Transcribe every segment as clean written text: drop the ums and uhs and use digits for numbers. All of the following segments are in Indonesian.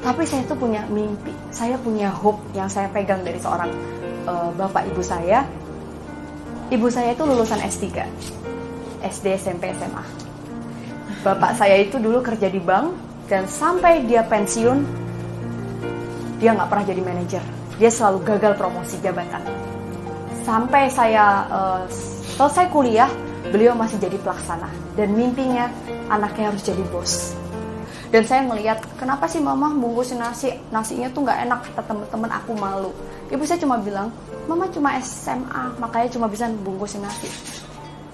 Tapi saya tuh punya mimpi, saya punya hope yang saya pegang dari seorang bapak ibu saya. Ibu saya itu lulusan S3, SD, SMP, SMA. Bapak saya itu dulu kerja di bank, dan sampai dia pensiun, dia nggak pernah jadi manajer. Dia selalu gagal promosi jabatan. Sampai saya selesai kuliah, beliau masih jadi pelaksana. Dan mimpinya anaknya harus jadi bos. Dan saya ngelihat, kenapa sih mama bungkusin nasinya tuh nggak enak, kata temen-temen, aku malu. Ibu saya cuma bilang, mama cuma SMA, makanya cuma bisa bungkusin nasi.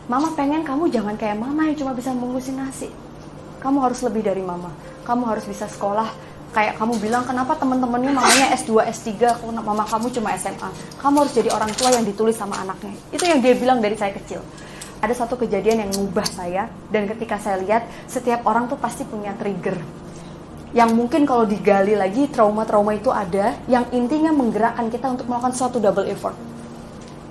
Mama pengen kamu jangan kayak mama yang cuma bisa bungkusin nasi. Kamu harus lebih dari mama. Kamu harus bisa sekolah. Kayak kamu bilang, kenapa temen-temennya mamanya S2, S3, mama kamu cuma SMA. Kamu harus jadi orang tua yang ditulis sama anaknya. Itu yang dia bilang dari saya kecil. Ada satu kejadian yang mengubah saya, dan ketika saya lihat, setiap orang tuh pasti punya trigger yang mungkin kalau digali lagi, trauma-trauma itu ada, yang intinya menggerakkan kita untuk melakukan suatu double effort.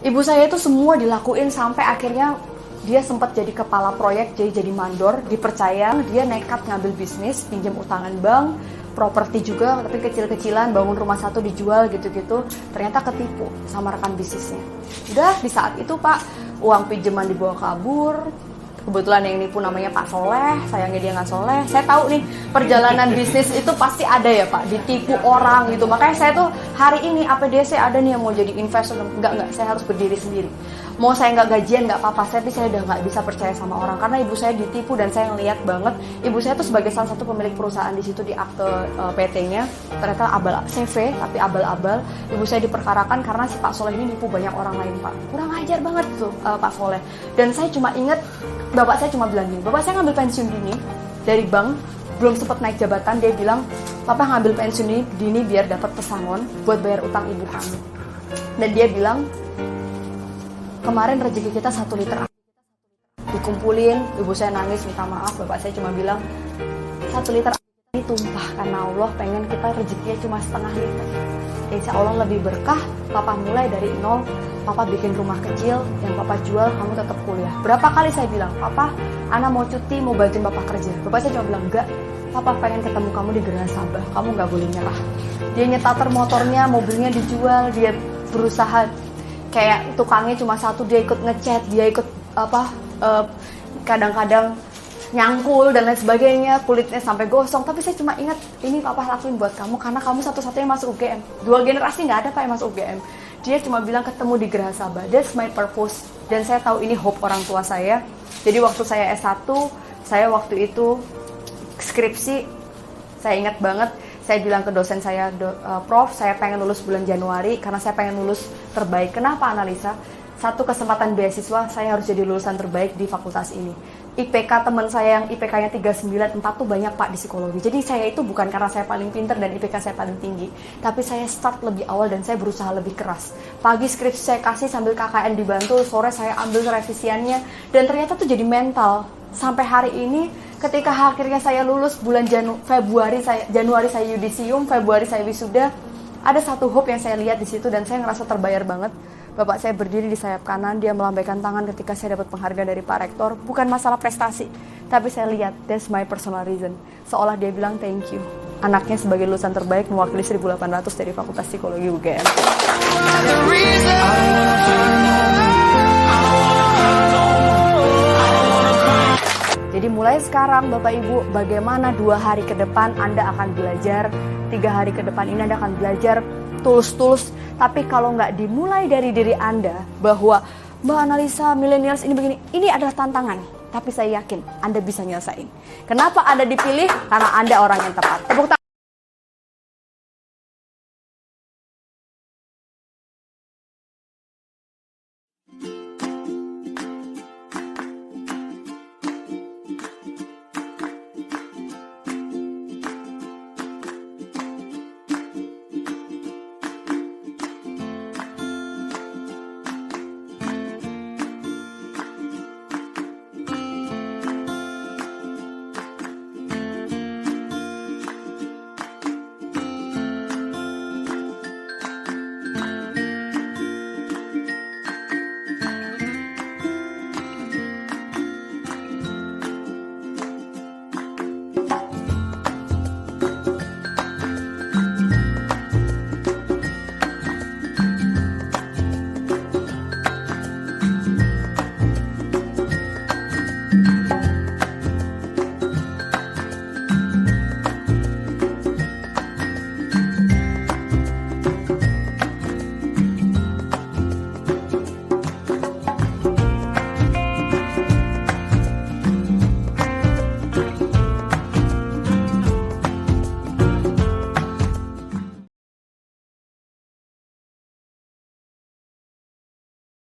Ibu saya itu semua dilakuin sampai akhirnya dia sempat jadi kepala proyek, jadi mandor, dipercaya, dia nekat ngambil bisnis, pinjam utangan bank, properti juga, tapi kecil-kecilan, bangun rumah satu dijual gitu-gitu, ternyata ketipu sama rekan bisnisnya. Udah di saat itu Pak, uang pinjaman dibawa kabur. Kebetulan yang nipu namanya Pak Soleh, sayangnya dia nggak soleh. Saya tahu nih, perjalanan bisnis itu pasti ada ya Pak, ditipu orang gitu. Makanya saya tuh hari ini APDC ada nih yang mau jadi investor. Enggak, saya harus berdiri sendiri. Mau saya nggak gajian nggak apa-apa, tapi saya udah nggak bisa percaya sama orang. Karena ibu saya ditipu dan saya ngeliat banget, ibu saya tuh sebagai salah satu pemilik perusahaan di situ di akte PT-nya, ternyata abal CV, tapi abal-abal. Ibu saya diperkarakan karena si Pak Soleh ini nipu banyak orang lain Pak. Kurang ajar banget tuh Pak Soleh. Dan saya cuma inget, bapak saya cuma bilang gini, bapak saya ngambil pensiun dini dari bank, belum sempat naik jabatan, dia bilang, papa ngambil pensiun dini biar dapat pesangon buat bayar utang ibu kamu. Dan dia bilang, kemarin rezeki kita 1 liter dikumpulin, ibu saya nangis minta maaf, bapak saya cuma bilang, 1 liter ini tumpah karena Allah pengen kita rezekinya cuma setengah liter. Insya Allah lebih berkah, papa mulai dari nol. Papa bikin rumah kecil, yang papa jual, kamu tetap kuliah. Berapa kali saya bilang, papa, Ana mau cuti, mau bantuin papa kerja. Bapak saya cuma bilang, enggak, papa pengen ketemu kamu di Gerah Sabah, kamu nggak boleh nyerah. Dia nyetater motornya, mobilnya dijual, dia berusaha, kayak tukangnya cuma satu, dia ikut ngecat, dia ikut kadang-kadang nyangkul dan lain sebagainya, kulitnya sampai gosong. Tapi saya cuma ingat, ini papa lakuin buat kamu, karena kamu satu-satunya masuk UGM. 2 generasi nggak ada Pak yang masuk UGM. Dia cuma bilang ketemu di Gerah Sabah, that's my purpose. Dan saya tahu ini hope orang tua saya. Jadi waktu saya S1, saya waktu itu skripsi, saya ingat banget, saya bilang ke dosen saya, Prof, saya pengen lulus bulan Januari, karena saya pengen lulus terbaik. Kenapa Analisa? Satu kesempatan beasiswa, saya harus jadi lulusan terbaik di fakultas ini. IPK teman saya yang IPK-nya 394 tuh banyak Pak di psikologi. Jadi saya itu bukan karena saya paling pintar dan IPK saya paling tinggi, tapi saya start lebih awal dan saya berusaha lebih keras. Pagi skripsi saya kasih sambil KKN dibantu, sore saya ambil revisiannya, dan ternyata tuh jadi mental. Sampai hari ini, ketika akhirnya saya lulus bulan Januari saya yudisium, Februari saya wisuda, ada satu hope yang saya lihat di situ dan saya ngerasa terbayar banget. Bapak saya berdiri di sayap kanan, dia melambaikan tangan ketika saya dapat penghargaan dari Pak Rektor. Bukan masalah prestasi, tapi saya lihat, that's my personal reason. Seolah dia bilang thank you. Anaknya sebagai lulusan terbaik mewakili 1.800 dari Fakultas Psikologi UGM. Jadi mulai sekarang Bapak Ibu, bagaimana 2 hari ke depan Anda akan belajar, 3 hari ke depan ini Anda akan belajar tulus-tulus. Tapi kalau nggak dimulai dari diri Anda bahwa Mbak Analisa millennials ini begini, ini adalah tantangan. Tapi saya yakin Anda bisa nyelesain. Kenapa Anda dipilih? Karena Anda orang yang tepat. Tepuk tangan.